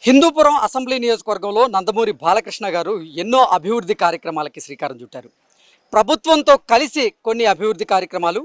Hindupuram assembly నియోజకవర్గంలో నందమూరి బాలకృష్ణ గారు ఎన్నో అభివృద్ధి కార్యక్రమాలకి శ్రీకారం చుట్టారు. ప్రభుత్వంతో కలిసి కొన్ని అభివృద్ధి కార్యక్రమాలు,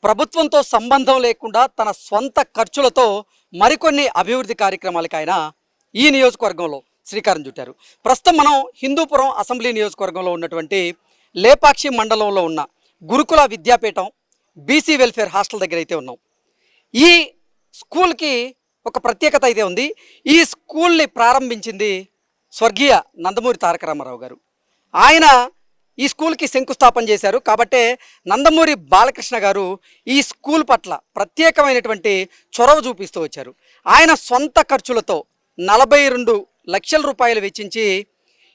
ప్రభుత్వంతో సంబంధం లేకుండా తన స్వంత ఖర్చులతో మరికొన్ని అభివృద్ధి కార్యక్రమాలకి ఆయన ఈ నియోజకవర్గంలో శ్రీకారం చుట్టారు. ప్రస్తుతం మనం హిందూపురం అసెంబ్లీ నియోజకవర్గంలో ఉన్నటువంటి లేపాక్షి మండలంలో ఉన్న గురుకుల విద్యాపీఠం బీసీ వెల్ఫేర్ హాస్టల్ దగ్గర అయితే ఉన్నాం. ఈ స్కూల్కి ఒక ప్రత్యేకత అయితే ఉంది. ఈ స్కూల్ని ప్రారంభించింది స్వర్గీయ నందమూరి తారక రామారావు గారు. ఆయన ఈ స్కూల్కి శంకుస్థాపన చేశారు. కాబట్టే నందమూరి బాలకృష్ణ గారు ఈ స్కూల్ పట్ల ప్రత్యేకమైనటువంటి చొరవ చూపిస్తూ వచ్చారు. ఆయన సొంత ఖర్చులతో 42 లక్షల రూపాయలు వెచ్చించి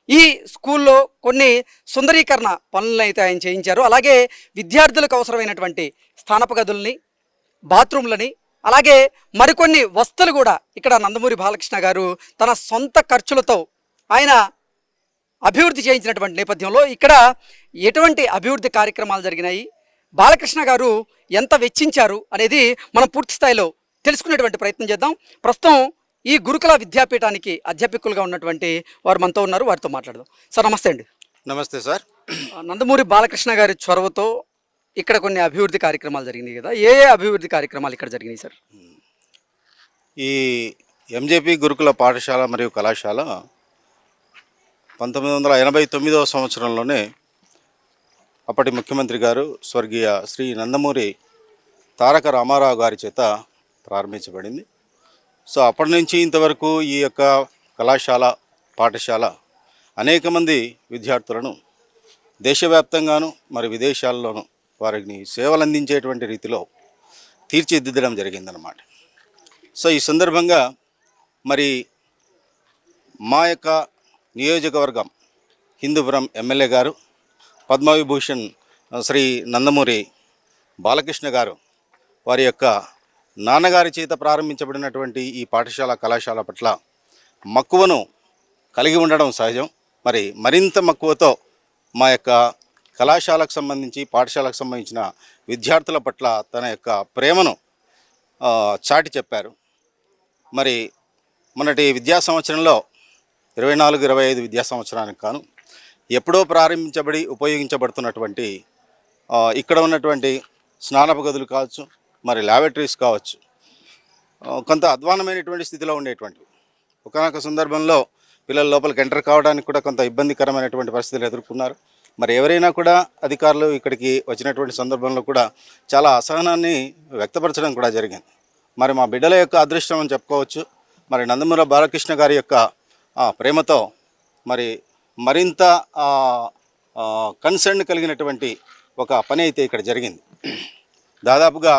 ఈ స్కూల్లో కొన్ని సుందరీకరణ పనులను అయితే ఆయన చేయించారు. అలాగే విద్యార్థులకు అవసరమైనటువంటి స్థానప గదుల్ని, బాత్రూమ్లని, అలాగే మరికొన్ని వస్తువులు కూడా ఇక్కడ నందమూరి బాలకృష్ణ గారు తన సొంత ఖర్చులతో ఆయన అభివృద్ధి చేయించినటువంటి నేపథ్యంలో ఇక్కడ ఎటువంటి అభివృద్ధి కార్యక్రమాలు జరిగినాయి, బాలకృష్ణ గారు ఎంత వెచ్చించారు అనేది మనం పూర్తి స్థాయిలో తెలుసుకునేటువంటి ప్రయత్నం చేద్దాం. ప్రస్తుతం ఈ గురుకుల విద్యాపీఠానికి అధ్యాపకులుగా ఉన్నటువంటి వారు మనతో ఉన్నారు. వారితో మాట్లాడదాం. సార్ నమస్తే అండి. నమస్తే సార్. నందమూరి బాలకృష్ణ గారి చొరవతో ఇక్కడ కొన్ని అభివృద్ధి కార్యక్రమాలు జరిగినాయి కదా, ఏ అభివృద్ధి కార్యక్రమాలు ఇక్కడ జరిగినాయి సార్? ఈ ఎంజేపీ గురుకుల పాఠశాల మరియు కళాశాల 1989వ సంవత్సరంలోనే అప్పటి ముఖ్యమంత్రి గారు స్వర్గీయ శ్రీ నందమూరి తారక రామారావు గారి చేత ప్రారంభించబడింది. సో అప్పటి నుంచి ఇంతవరకు ఈ యొక్క కళాశాల పాఠశాల అనేక మంది విద్యార్థులను దేశవ్యాప్తంగాను మరి విదేశాల్లోనూ వారిని సేవలు అందించేటువంటి రీతిలో తీర్చిదిద్దడం జరిగిందనమాట. సో ఈ సందర్భంగా మరి మా యొక్క నియోజకవర్గం హిందూపురం ఎమ్మెల్యే గారు పద్మవిభూషణ్ శ్రీ నందమూరి బాలకృష్ణ గారు వారి యొక్క నాన్నగారి చేత ప్రారంభించబడినటువంటి ఈ పాఠశాల కళాశాల పట్ల మక్కువను కలిగి ఉండడం సహజం. మరి మరింత మక్కువతో మా యొక్క కళాశాలకు సంబంధించి పాఠశాలకు సంబంధించిన విద్యార్థుల పట్ల తన యొక్క ప్రేమను చాటి చెప్పారు. మరి మొన్నటి విద్యా సంవత్సరంలో 24-25 విద్యా సంవత్సరానికి కాను ఎప్పుడో ప్రారంభించబడి ఉపయోగించబడుతున్నటువంటి ఇక్కడ ఉన్నటువంటి స్నానపు గదులు కావచ్చు, మరి ల్యాబొరేటరీస్ కావచ్చు, కొంత అధ్వానమైనటువంటి స్థితిలో ఉండేటువంటివి. ఒకనొక సందర్భంలో పిల్లల లోపలికి ఎంటర్ కావడానికి కూడా కొంత ఇబ్బందికరమైనటువంటి పరిస్థితులు ఎదుర్కొన్నారు. మరి ఎవరైనా కూడా అధికారులు ఇక్కడికి వచ్చినటువంటి సందర్భంలో కూడా చాలా అసహనాన్ని వ్యక్తపరచడం కూడా జరిగింది. మరి మా బిడ్డల యొక్క అదృష్టం అని చెప్పుకోవచ్చు. మరి నందమూరి బాలకృష్ణ గారి యొక్క ప్రేమతో మరి మరింత కన్సర్న్ కలిగినటువంటి ఒక పని అయితే ఇక్కడ జరిగింది. దాదాపుగా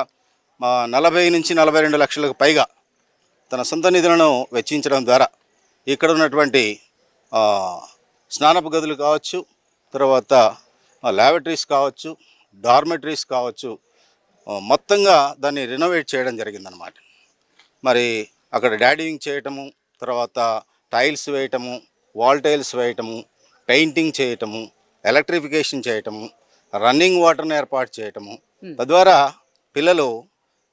40 నుంచి 42 లక్షలకు పైగా తన సొంత నిధులను వెచ్చించడం ద్వారా ఇక్కడ ఉన్నటువంటి స్నానపు గదులు కావచ్చు, తర్వాత ల్యాబొరేటరీస్ కావచ్చు, డార్మెటరీస్ కావచ్చు, మొత్తంగా దాన్ని రెనోవేట్ చేయడం జరిగిందనమాట. మరి అక్కడ డాడీయింగ్ చేయటము, తర్వాత టైల్స్ వేయటము, వాల్ టైల్స్ వేయటము, పెయింటింగ్ చేయటము, ఎలక్ట్రిఫికేషన్ చేయటము, రన్నింగ్ వాటర్ని ఏర్పాటు చేయటము, తద్వారా పిల్లలు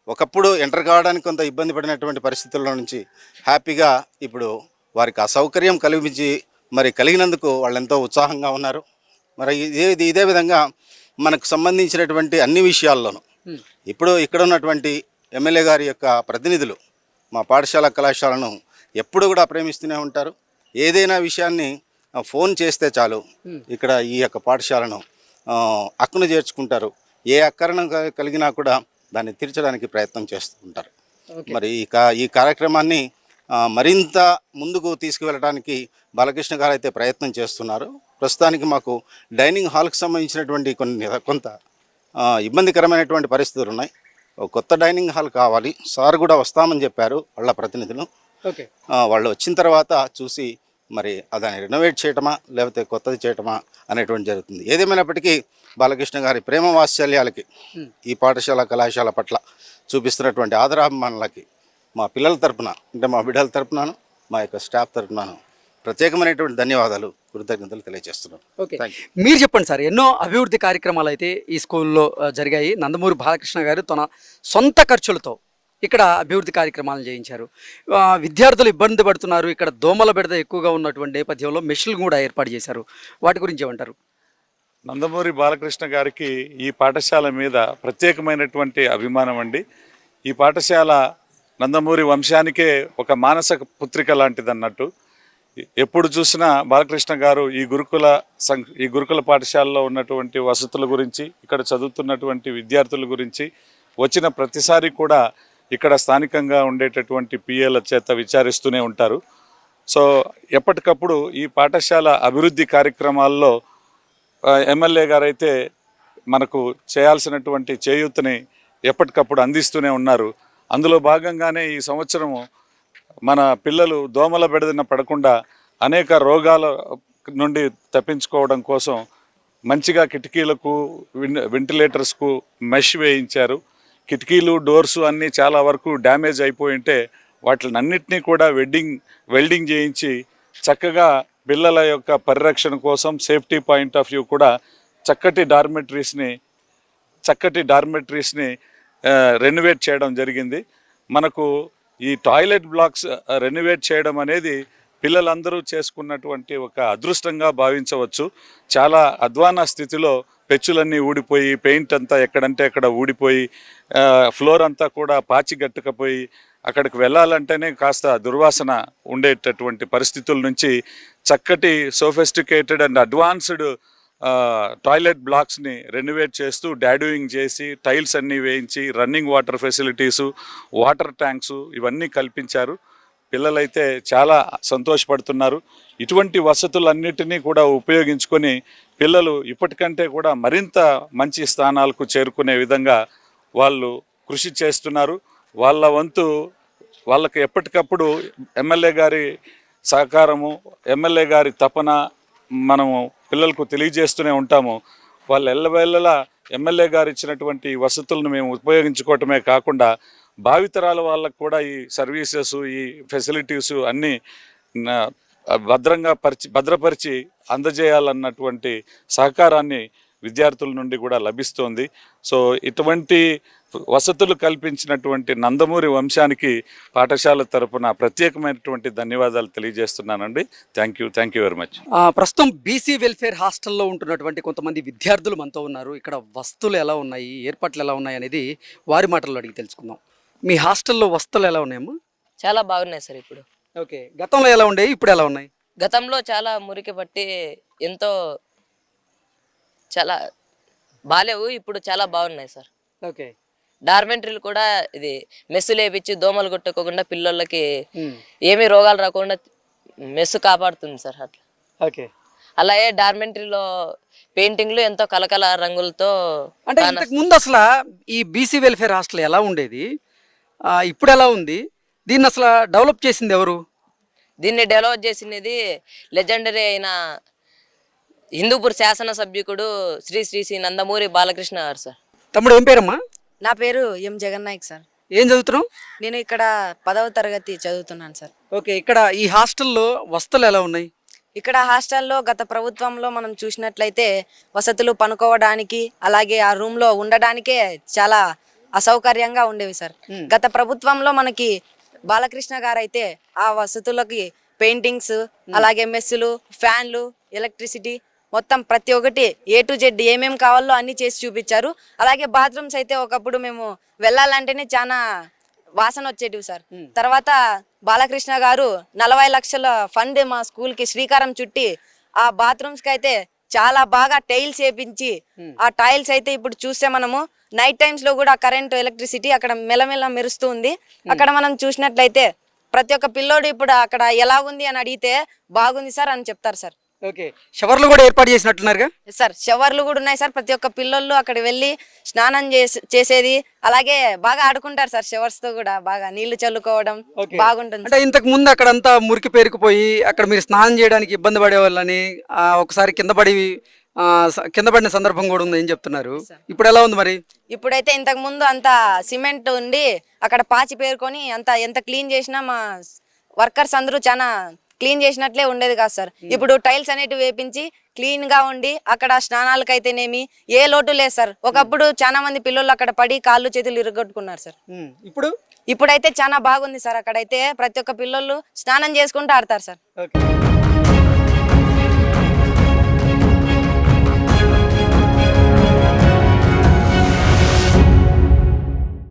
ఒకప్పుడు ఎంటర్ కావడానికి కొంత ఇబ్బంది పడినటువంటి పరిస్థితుల్లో నుంచి హ్యాపీగా ఇప్పుడు వారికి ఆ సౌకర్యం కలిగినందుకు వాళ్ళు ఎంతో ఉత్సాహంగా ఉన్నారు. మరి ఇదే విధంగా మనకు సంబంధించినటువంటి అన్ని విషయాల్లోనూ ఇప్పుడు ఇక్కడ ఉన్నటువంటి ఎమ్మెల్యే గారి యొక్క ప్రతినిధులు మా పాఠశాల కళాశాలను ఎప్పుడు కూడా ప్రేమిస్తూనే ఉంటారు. ఏదైనా విషయాన్ని ఫోన్ చేస్తే చాలు ఇక్కడ ఈ యొక్క పాఠశాలను అక్కును చేర్చుకుంటారు. ఏ అక్కరణం కలిగినా కూడా దాన్ని తీర్చడానికి ప్రయత్నం చేస్తూ ఉంటారు. మరి ఈ కార్యక్రమాన్ని మరింత ముందుకు తీసుకువెళ్ళడానికి బాలకృష్ణ గారు అయితే ప్రయత్నం చేస్తున్నారు. ప్రస్తుతానికి మాకు డైనింగ్ హాల్కి సంబంధించినటువంటి కొంత ఇబ్బందికరమైనటువంటి పరిస్థితులు ఉన్నాయి. కొత్త డైనింగ్ హాల్ కావాలి. సార్ కూడా వస్తామని చెప్పారు వాళ్ళ ప్రతినిధులు. వాళ్ళు వచ్చిన తర్వాత చూసి మరి దాన్ని రెనోవేట్ చేయటమా లేకపోతే కొత్తది చేయటమా అనేటువంటి జరుగుతుంది. ఏదేమైనప్పటికీ బాలకృష్ణ గారి ప్రేమ వాత్సల్యాలకి ఈ పాఠశాల కళాశాల పట్ల చూపిస్తున్నటువంటి ఆదరాభిమానులకి మా పిల్లల తరపున, అంటే మా బిడ్డల తరపునను, మా యొక్క స్టాఫ్ తరపునను ప్రత్యేకమైనటువంటి ధన్యవాదాలు, కృతజ్ఞతలు తెలియజేస్తున్నాను. మీరు చెప్పండి సార్, ఎన్నో అభివృద్ధి కార్యక్రమాలు అయితే ఈ స్కూల్లో జరిగాయి. నందమూరి బాలకృష్ణ గారు తన సొంత ఖర్చులతో ఇక్కడ అభివృద్ధి కార్యక్రమాలను చేయించారు. విద్యార్థులు ఇబ్బంది పడుతున్నారు. ఇక్కడ దోమల బెడద ఎక్కువగా ఉన్నటువంటి నేపథ్యంలో మెషిన్లు కూడా ఏర్పాటు చేశారు. వాటి గురించి ఏమంటారు? నందమూరి బాలకృష్ణ గారికి ఈ పాఠశాల మీద ప్రత్యేకమైనటువంటి అభిమానం అండి. ఈ పాఠశాల నందమూరి వంశానికే ఒక మానస పుత్రిక లాంటిది అన్నట్టు. ఎప్పుడు చూసినా బాలకృష్ణ గారు ఈ గురుకుల పాఠశాలలో ఉన్నటువంటి వసతుల గురించి, ఇక్కడ చదువుతున్నటువంటి విద్యార్థుల గురించి వచ్చిన ప్రతిసారి కూడా ఇక్కడ స్థానికంగా ఉండేటటువంటి పిఏల చేత విచారిస్తూనే ఉంటారు. సో ఎప్పటికప్పుడు ఈ పాఠశాల అభివృద్ధి కార్యక్రమాల్లో ఎమ్మెల్యే గారైతే మనకు చేయాల్సినటువంటి చేయూతని ఎప్పటికప్పుడు అందిస్తూనే ఉన్నారు. అందులో భాగంగానే ఈ సంవత్సరము మన పిల్లలు దోమల బెడదన పడకుండా అనేక రోగాల నుండి తప్పించుకోవడం కోసం మంచిగా కిటికీలకు వెంటిలేటర్స్కు మెష్ వేయించారు. కిటికీలు డోర్సు అన్నీ చాలా వరకు డ్యామేజ్ అయిపోయి ఉంటే వాటినన్నింటినీ కూడా వెల్డింగ్ చేయించి చక్కగా పిల్లల యొక్క పరిరక్షణ కోసం సేఫ్టీ పాయింట్ ఆఫ్ వ్యూ కూడా చక్కటి డార్మెటరీస్ని రెనోవేట్ చేయడం జరిగింది. మనకు ఈ టాయిలెట్ బ్లాక్స్ రెనోవేట్ చేయడం అనేది పిల్లలందరూ చేసుకున్నటువంటి ఒక అదృష్టంగా భావించవచ్చు. చాలా అధ్వాన స్థితిలో పెచ్చులన్నీ ఊడిపోయి, పెయింట్ అంతా ఎక్కడంటే అక్కడ ఊడిపోయి, ఫ్లోర్ అంతా కూడా పాచి గట్టుకపోయి అక్కడికి వెళ్ళాలంటేనే కాస్త దుర్వాసన ఉండేటటువంటి పరిస్థితుల నుంచి చక్కటి సోఫిస్టికేటెడ్ అండ్ అడ్వాన్స్డ్ టాయిలెట్ బ్లాక్స్ని రెనోవేట్ చేస్తూ డాడూయింగ్ చేసి టైల్స్ అన్నీ వేయించి running water facilities, water tanks ఇవన్నీ కల్పించారు. పిల్లలైతే చాలా సంతోషపడుతున్నారు. ఇటువంటి వసతులన్నిటినీ కూడా ఉపయోగించుకొని పిల్లలు ఇప్పటికంటే కూడా మరింత మంచి స్థానాలకు చేరుకునే విధంగా వాళ్ళు కృషి చేస్తున్నారు. వాళ్ళ వంతు వాళ్ళకి ఎప్పటికప్పుడు ఎమ్మెల్యే గారి సహకారము, ఎమ్మెల్యే గారి తపన మనము పిల్లలకు తెలియజేస్తూనే ఉంటాము. వాళ్ళు ఎల్లవేళలా ఎమ్మెల్యే గారు ఇచ్చినటువంటి వసతులను మేము ఉపయోగించుకోవటమే కాకుండా భావితరాల వాళ్ళకు కూడా ఈ సర్వీసెస్, ఈ ఫెసిలిటీస్ అన్నీ భద్రపరిచి అందజేయాలన్నటువంటి సహకారాన్ని విద్యార్థుల నుండి కూడా లభిస్తోంది. సో ఇటువంటి వసతులు కల్పించినటువంటి నందమూరి వంశానికి పాఠశాల తరపున ప్రత్యేకమైనటువంటి ధన్యవాదాలు తెలియజేస్తున్నానండి. Thank you very much. ప్రస్తుతం బీసీ వెల్ఫేర్ హాస్టల్లో ఉంటున్నటువంటి కొంతమంది విద్యార్థులు మనతో ఉన్నారు. ఇక్కడ వసతులు ఎలా ఉన్నాయి, ఏర్పాట్లు ఎలా ఉన్నాయి అనేది వారి మాటల్లో అడిగి తెలుసుకుందాం. మీ హాస్టల్లో వసతులు ఎలా ఉన్నాయమ్మా? చాలా బాగున్నాయి సార్. ఇప్పుడు ఓకే, గతంలో ఎలా ఉండేవి, ఇప్పుడు ఎలా ఉన్నాయి? గతంలో చాలా మురికి పట్టి ఎంతో చాలా బాలేవు, ఇప్పుడు చాలా బాగున్నాయి సార్. ఓకే, డార్మెంటరీలు కూడా ఇది మెస్సులు వేపించి దోమలు కొట్టుకోకుండా పిల్లలకి ఏమీ రోగాలు రాకుండా మెస్సు కాపాడుతుంది సార్. అట్లా ఓకే. అలాగే డార్మెంటరీలో పెయింటింగ్లు ఎంతో కలకల రంగులతో. అంటే ఇంతకు ముందు అసలు ఈ బీసీ వెల్ఫేర్ హాస్టల్ ఎలా ఉండేది, ఇప్పుడు ఎలా ఉంది, దీన్ని అసలు డెవలప్ చేసింది ఎవరు? దీన్ని డెవలప్ చేసినది లెజెండరీ అయిన హిందూపూర్ శాసనసభ్యుడు శ్రీ శ్రీ శ్రీ నందమూరి బాలకృష్ణ గారు సార్. తమ్ముడు ఏం పేరమ్మా? నా పేరు ఎం జగన్నాయక్ సార్. ఏం చదువుతున్నావు? నేను ఇక్కడ 10వ తరగతి చదువుతున్నాను సార్. ఓకే, ఇక్కడ ఈ హాస్టల్లో వసతులు ఎలా ఉన్నాయి? ఇక్కడ హాస్టల్లో గత ప్రభుత్వంలో మనం చూసినట్లయితే వసతులు పనుకోవడానికి అలాగే ఆ రూమ్లో ఉండడానికే చాలా అసౌకర్యంగా ఉండేవి సార్. గత ప్రభుత్వంలో మనకి బాలకృష్ణ గారు అయితే ఆ వసతులకి పెయింటింగ్స్, అలాగే మెస్సులు, ఫ్యాన్లు, ఎలక్ట్రిసిటీ మొత్తం ప్రతి ఒక్కటి A to Z ఏమేమి కావాలో అన్ని చేసి చూపించారు. అలాగే బాత్రూమ్స్ అయితే ఒకప్పుడు మేము వెళ్ళాలంటేనే చాలా వాసన వచ్చేటివి సార్. తర్వాత బాలకృష్ణ గారు 40 లక్షల ఫండ్ మా స్కూల్కి శ్రీకారం చుట్టి ఆ బాత్రూమ్స్కి అయితే చాలా బాగా టైల్స్ వేపించి ఆ టైల్స్ అయితే ఇప్పుడు చూస్తే మనము నైట్ టైమ్స్ లో కూడా కరెంట్, ఎలక్ట్రిసిటీ అక్కడ మెల్లమెల్ల మెరుస్తూ ఉంది. అక్కడ మనం చూసినట్లయితే ప్రతి ఒక్క పిల్లోడు ఇప్పుడు అక్కడ ఎలా ఉంది అని అడిగితే బాగుంది సార్ అని చెప్తారు సార్. ఓకే, షవర్లు కూడా ఏర్పాటు చేసినట్టున్నారుగా? సార్ షవర్లు కూడా ఉన్నాయి సార్. ప్రతి ఒక్క పిల్లలు అక్కడ వెళ్ళి స్నానం చేసేది, అలాగే బాగా ఆడుకుంటారు సార్. షవర్స్ తో కూడా బాగా నీళ్లు చల్లుకోవడం బాగుంటుంది. అంటే ఇంతకు ముందు అక్కడంతా మురికి పేరుకుపోయి అక్కడ మీరు స్నానం చేయడానికి ఇబ్బంది పడేవాళ్ళని, ఒకసారి కింద పడిన సందర్భం కూడా ఉంది ఏం చెప్తున్నారు. ఇప్పుడు ఎలా ఉంది మరి? ఇప్పుడైతే ఇంతకు ముందు అంత సిమెంట్ ఉండి అక్కడ పాచి పేరుకొని అంత ఎంత క్లీన్ చేసినా మా వర్కర్స్ అందరూ చాలా క్లీన్ చేసినట్లే ఉండేది కాదు సార్. ఇప్పుడు టైల్స్ అనేటివి వేపించి క్లీన్ గా ఉండి అక్కడ స్నానాలకైతేనేమి ఏ లోటు లేదు సార్. ఒకప్పుడు చాలా మంది పిల్లలు అక్కడ పడి కాళ్ళు చేతులు ఇరగొట్టుకున్నారు సార్. ఇప్పుడైతే చాలా బాగుంది సార్. అక్కడైతే ప్రతి ఒక్క పిల్లలు స్నానం చేసుకుంటూ ఆడతారు సార్. ఓకే.